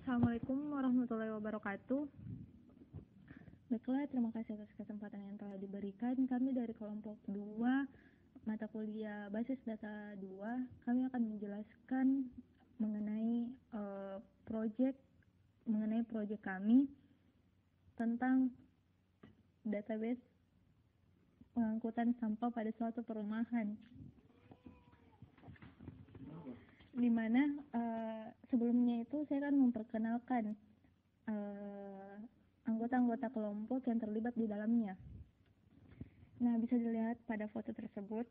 Assalamualaikum warahmatullahi wabarakatuh. Baiklah, terima kasih atas kesempatan yang telah diberikan. Kami dari kelompok 2, mata kuliah Basis Data 2, kami akan menjelaskan mengenai proyek kami tentang database pengangkutan sampah pada suatu perumahan. Di mana sebelumnya itu saya akan memperkenalkan anggota-anggota kelompok yang terlibat di dalamnya. Nah, bisa dilihat pada foto tersebut.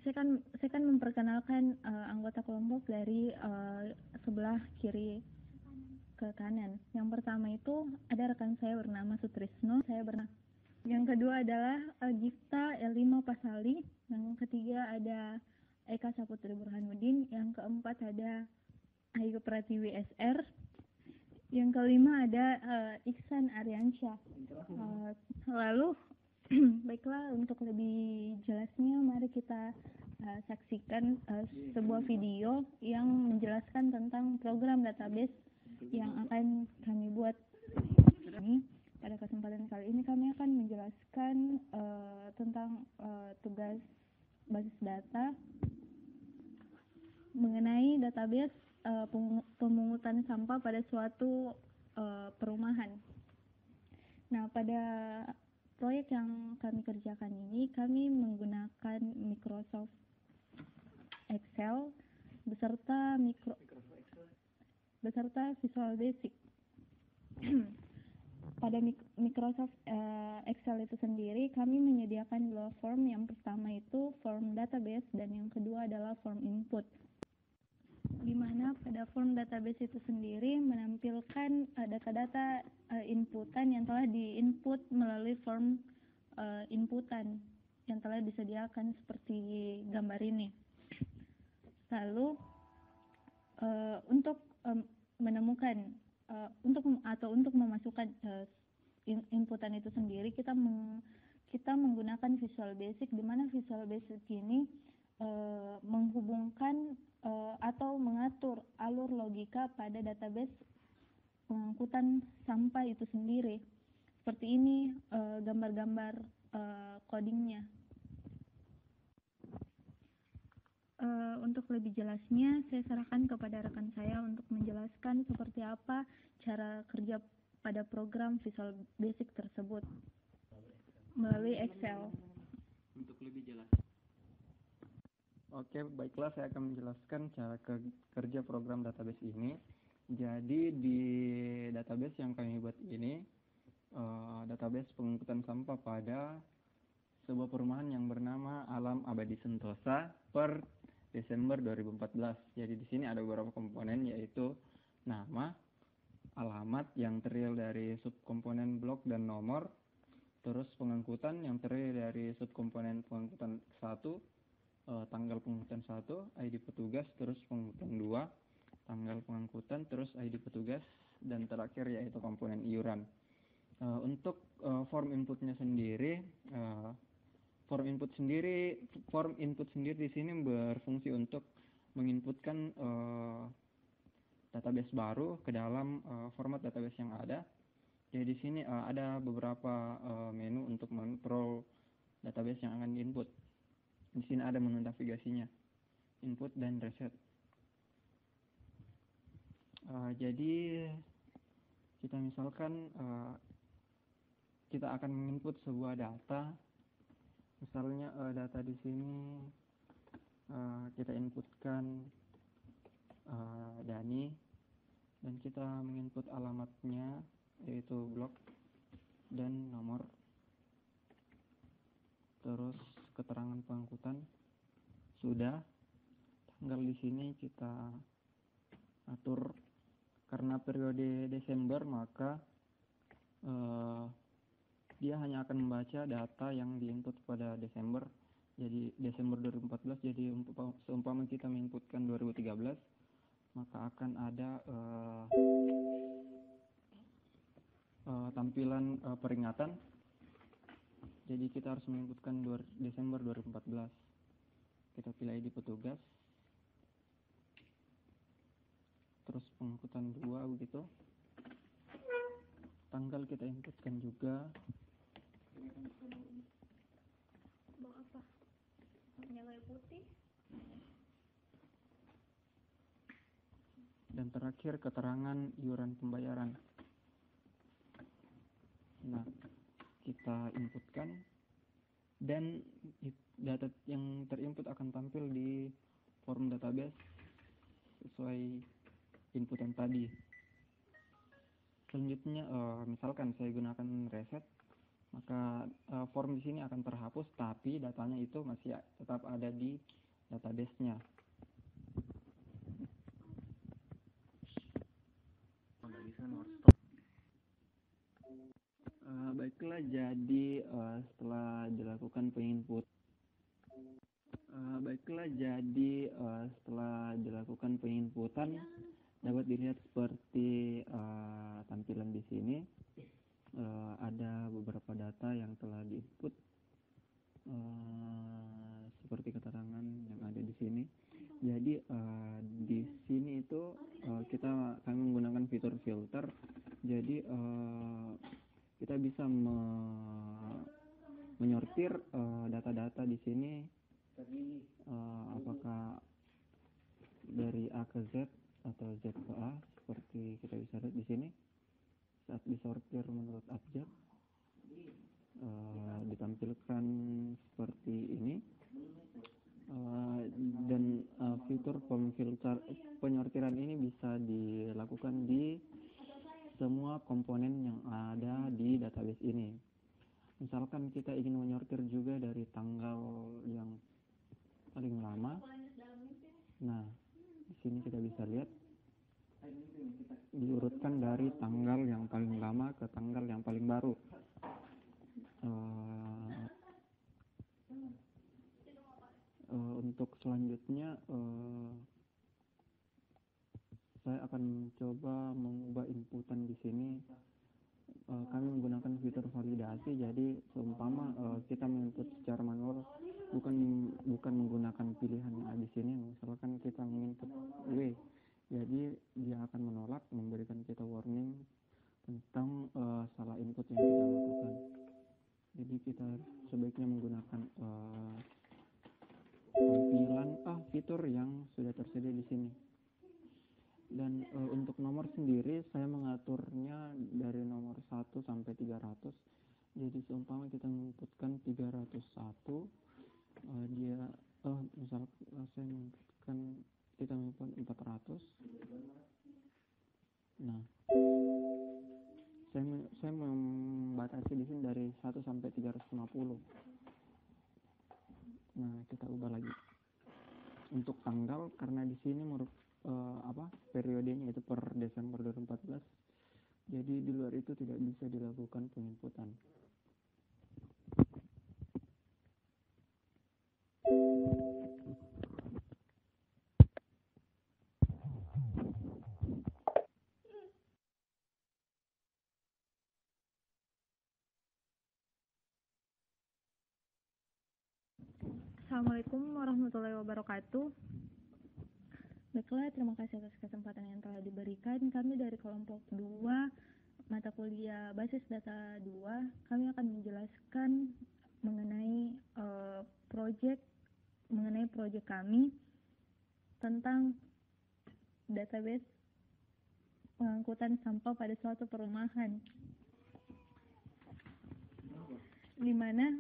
saya akan memperkenalkan anggota kelompok dari sebelah kiri ke kanan. Yang pertama itu ada rekan saya bernama Sutrisno, yang kedua adalah Gifta Elima Pasali, yang ketiga ada Eka Saputri Burhanuddin, yang keempat ada Ayu Pratiwi SR, yang kelima ada Iksan Aryansyah. Lalu baiklah, untuk lebih jelasnya mari kita saksikan sebuah video yang menjelaskan tentang program database yang akan kami buat. Pada kesempatan kali ini kami akan menjelaskan tentang tugas basis data mengenai database pemungutan sampah pada suatu perumahan. Nah, pada proyek yang kami kerjakan ini kami menggunakan Microsoft Excel beserta Visual Basic. Pada Microsoft Excel itu sendiri kami menyediakan dua form. Yang pertama itu form database dan yang kedua adalah form input, di mana pada form database itu sendiri menampilkan data-data inputan yang telah diinput melalui form inputan yang telah disediakan seperti gambar ini. Lalu untuk menemukan untuk memasukkan inputan itu sendiri kita menggunakan Visual Basic, di mana Visual Basic ini menghubungkan atau mengatur alur logika pada database pengangkutan sampah itu sendiri. Seperti ini gambar-gambar codingnya. Untuk lebih jelasnya saya serahkan kepada rekan saya untuk menjelaskan seperti apa cara kerja pada program Visual Basic tersebut melalui Excel. Untuk lebih jelas. Oke, baiklah, saya akan menjelaskan cara kerja program database ini. Jadi di database yang kami buat ini database pengangkutan sampah pada sebuah perumahan yang bernama Alam Abadi Sentosa per Desember 2014. Jadi di sini ada beberapa komponen, yaitu nama, alamat yang terdiri dari subkomponen blok dan nomor, terus pengangkutan yang terdiri dari subkomponen pengangkutan 1, tanggal pengangkutan 1, ID petugas, terus pengangkutan 2, tanggal pengangkutan, terus ID petugas, dan terakhir yaitu komponen iuran. Untuk form inputnya sendiri, form input sendiri di sini berfungsi untuk menginputkan database baru ke dalam format database yang ada. Jadi di sini ada beberapa menu untuk mengontrol database yang akan diinput. Di sini ada menu navigasinya, input dan reset. Jadi kita misalkan kita akan menginput sebuah data. Misalnya data di sini kita inputkan Dani, dan kita menginput alamatnya yaitu blok dan nomor, terus keterangan pengangkutan sudah. Tanggal di sini kita atur karena periode Desember, maka dia hanya akan membaca data yang diinput pada Desember. Jadi Desember 2014. Jadi seumpama kita menginputkan 2013, maka akan ada tampilan peringatan. Jadi kita harus menginputkan Desember 2014. Kita pilih ID petugas. pos pengangkutan 2 begitu. Tanggal kita inputkan juga. Bawa apa? Nyala putih. Dan terakhir keterangan iuran pembayaran. Nah, kita inputkan dan data yang terinput akan tampil di form database sesuai inputan tadi. Selanjutnya misalkan saya gunakan reset, maka form di sini akan terhapus, tapi datanya itu masih tetap ada di database-nya. Baiklah, jadi setelah dilakukan penginputan, dapat dilihat seperti tampilan di sini. Ada beberapa data yang telah diinput, seperti keterangan yang ada di sini. Jadi di sini itu kami menggunakan fitur filter. Jadi kita bisa menyortir data-data di sini, apakah dari A ke Z atau Z ke A, seperti kita bisa lihat di sini. Saat disortir menurut abjad, ditampilkan seperti ini. Dan fitur penyortiran ini bisa dilakukan di semua komponen yang ada di database ini. Misalkan kita ingin menyortir juga dari tanggal yang paling lama. Nah, di sini kita bisa lihat diurutkan dari tanggal yang paling lama ke tanggal yang paling baru. Untuk selanjutnya saya akan coba mengubah inputan di sini. Kami menggunakan fitur validasi. Jadi seumpama kita menginput secara manual, bukan menggunakan pilihan yang ada di sini. Misalkan kita menginput W, jadi dia akan menolak, memberikan kita warning tentang salah input yang kita lakukan. Jadi kita sebaiknya menggunakan tampilan fitur yang sudah tersedia di sini. Dan untuk nomor sendiri saya mengaturnya dari nomor 1 sampai 300. Jadi seumpama kita menginputkan 301, misal saya menginputkan, kita menginput 400. Nah, saya membatasi di sini dari 1 sampai 350. Nah, kita ubah lagi. Untuk tanggal, karena di sini periodenya itu per Desember 2014, jadi di luar itu tidak bisa dilakukan penginputan. Assalamualaikum warahmatullahi wabarakatuh. Baiklah, terima kasih atas kesempatan yang telah diberikan. Kami dari kelompok 2 mata kuliah basis data 2, kami akan menjelaskan mengenai proyek kami tentang database pengangkutan sampah pada suatu perumahan. Di mana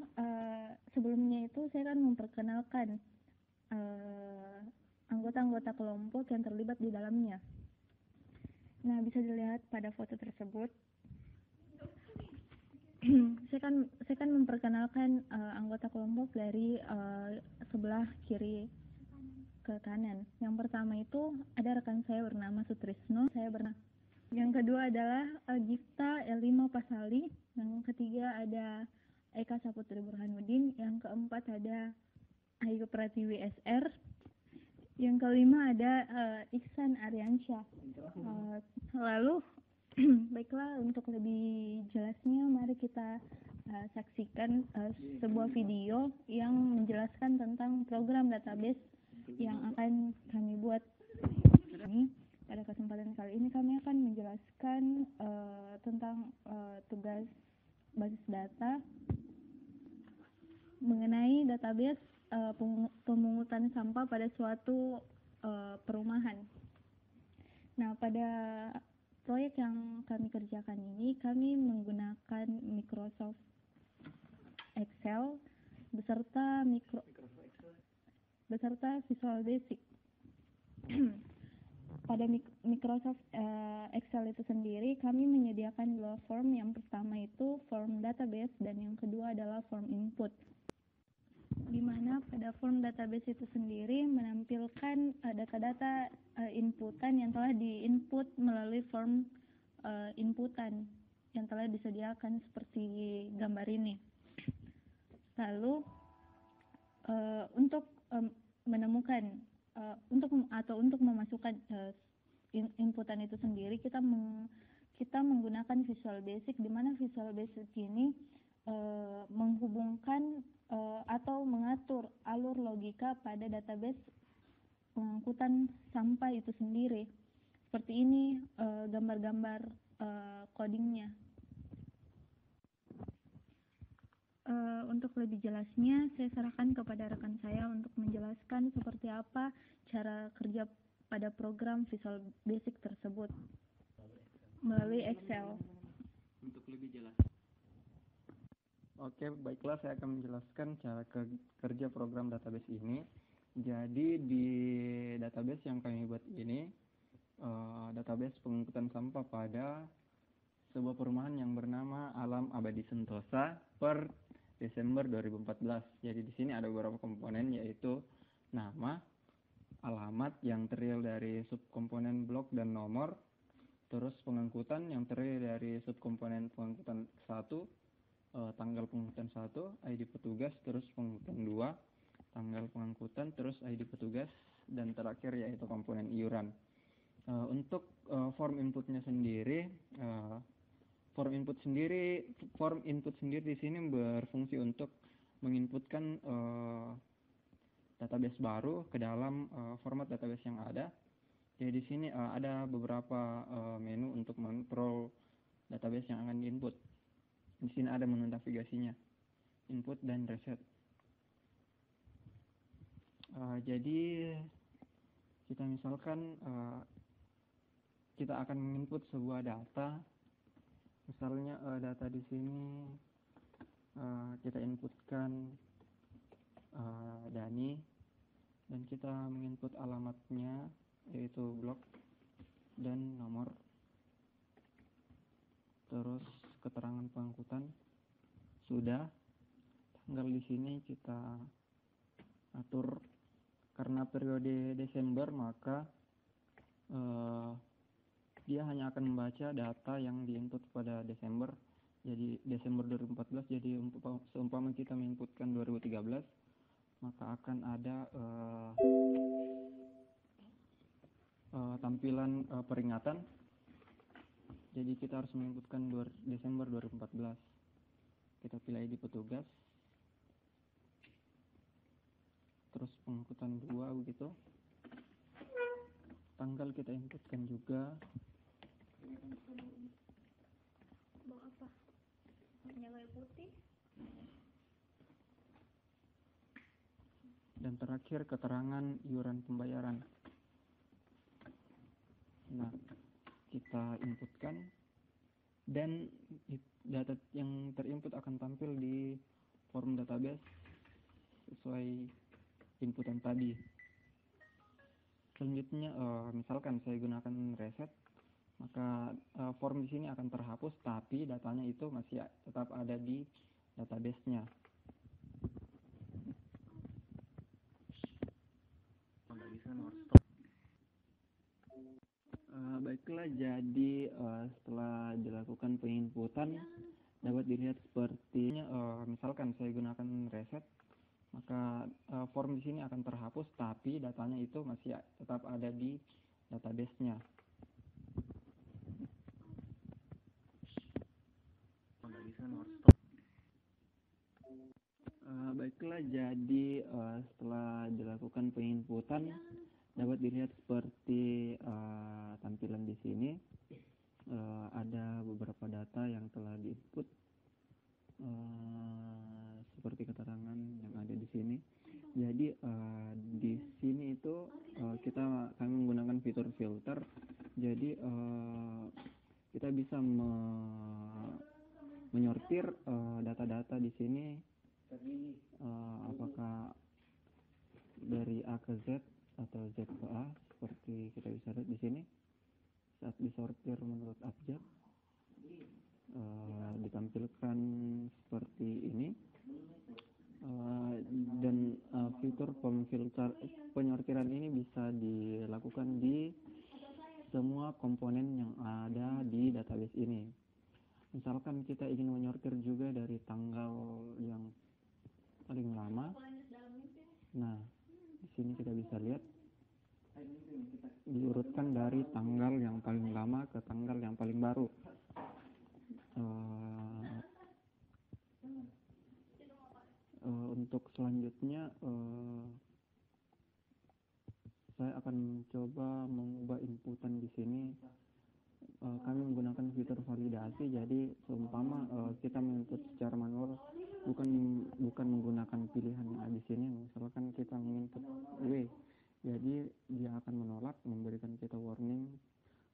sebelumnya itu saya akan memperkenalkan anggota-anggota kelompok yang terlibat di dalamnya. Nah, bisa dilihat pada foto tersebut. saya akan memperkenalkan anggota kelompok dari sebelah kiri ke kanan. Yang pertama itu ada rekan saya bernama Sutrisno, yang kedua adalah Gifta Elima Pasali, yang ketiga ada Eka Saputri Burhanuddin, yang keempat ada Ayu Pratiwi SR, yang kelima ada Iksan Aryansyah. Lalu baiklah, untuk lebih jelasnya mari kita saksikan sebuah video yang menjelaskan tentang program database yang akan kami buat ini pada kesempatan data mengenai database pemungutan sampah pada suatu perumahan. Nah, pada proyek yang kami kerjakan ini, kami menggunakan Microsoft Excel beserta Visual Basic. Pada Microsoft Excel itu sendiri, kami menyediakan dua form. Yang pertama itu form database dan yang kedua adalah form input. Di mana pada form database itu sendiri menampilkan data-data inputan yang telah diinput melalui form inputan yang telah disediakan seperti gambar ini. Lalu untuk menemukan untuk memasukkan inputan itu sendiri, kita menggunakan Visual Basic, di mana Visual Basic ini menghubungkan atau mengatur alur logika pada database pengangkutan sampah itu sendiri. Seperti ini gambar-gambar codingnya. Untuk lebih jelasnya, saya serahkan kepada rekan saya untuk menjelaskan seperti apa cara kerja pada program Visual Basic tersebut melalui Excel. Untuk lebih jelas. Oke, baiklah, saya akan menjelaskan cara kerja program database ini. Jadi di database yang kami buat ini, database pengangkutan sampah pada sebuah perumahan yang bernama Alam Abadi Sentosa per Desember 2014. Jadi di sini ada beberapa komponen, yaitu nama, alamat yang terdiri dari subkomponen blok dan nomor, terus pengangkutan yang terdiri dari subkomponen pengangkutan 1, tanggal pengangkutan 1, ID petugas, terus pengangkutan 2, tanggal pengangkutan, terus ID petugas, dan terakhir yaitu komponen iuran. Untuk form inputnya sendiri, form input sendiri di sini berfungsi untuk menginputkan database baru ke dalam format database yang ada. Jadi di sini ada beberapa menu untuk mengontrol database yang akan diinput. Di sini ada menu navigasinya, input dan reset. Jadi kita misalkan kita akan menginput sebuah data. Misalnya data di sini kita inputkan Dani, dan kita menginput alamatnya yaitu blok dan nomor, terus keterangan pengangkutan sudah. Tanggal di sini kita atur karena periode Desember, maka dia hanya akan membaca data yang diinput pada Desember. Jadi Desember 2014. Jadi seumpama kita menginputkan 2013, maka akan ada tampilan peringatan. Jadi kita harus menginputkan Desember 2014. Kita pilih ID petugas, terus pengangkutan 2 begitu. Tanggal kita inputkan juga. Bawa apa? Nyala putih. Dan terakhir keterangan iuran pembayaran. Nah, kita inputkan dan data yang terinput akan tampil di form database sesuai inputan tadi. Selanjutnya misalkan saya gunakan reset, maka form di sini akan terhapus, tapi datanya itu masih tetap ada di database-nya. Baiklah, jadi setelah dilakukan penginputan dapat dilihat seperti misalkan saya gunakan reset, maka form di sini akan terhapus, tapi datanya itu masih tetap ada di database-nya. Baiklah, jadi setelah dilakukan penginputan dapat dilihat seperti tampilan di sini. Ada beberapa data yang telah diinput. kami menggunakan fitur filter, jadi kita bisa menyortir data-data di sini, apakah dari A ke Z atau Z ke A, seperti kita bisa lihat di sini. Saat disortir menurut abjad, ditampilkan seperti ini. Dan fitur penyortiran ini bisa dilakukan di semua komponen yang ada di database ini. Misalkan kita ingin menyortir juga dari tanggal yang paling lama. Nah, di sini kita bisa lihat diurutkan dari tanggal yang paling lama ke tanggal yang paling baru. Untuk selanjutnya saya akan mencoba mengubah inputan di sini. Kami menggunakan fitur validasi, jadi seumpama kita menginput secara manual, bukan menggunakan pilihan yang ada di sini. Misalkan kita menginput W, jadi dia akan menolak, memberikan kita warning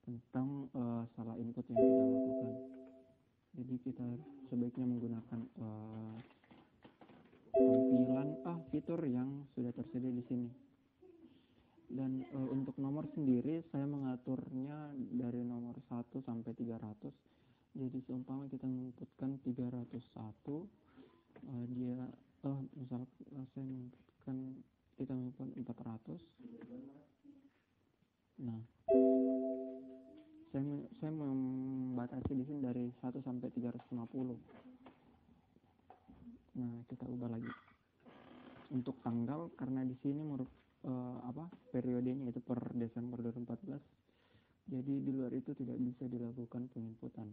tentang salah input yang kita lakukan. Jadi kita sebaiknya menggunakan tampilan fitur yang sudah tersedia di sini. Dan untuk nomor sendiri saya mengaturnya dari nomor 1 sampai 300. Jadi seumpama kita menginputkan 301, dia misal saya menginputkan, kita menginput 400. Nah, saya membatasi di sini dari 1 sampai 350. Nah, kita ubah lagi. Untuk tanggal, karena di sini periodenya itu per Desember 2014, jadi di luar itu tidak bisa dilakukan penginputan.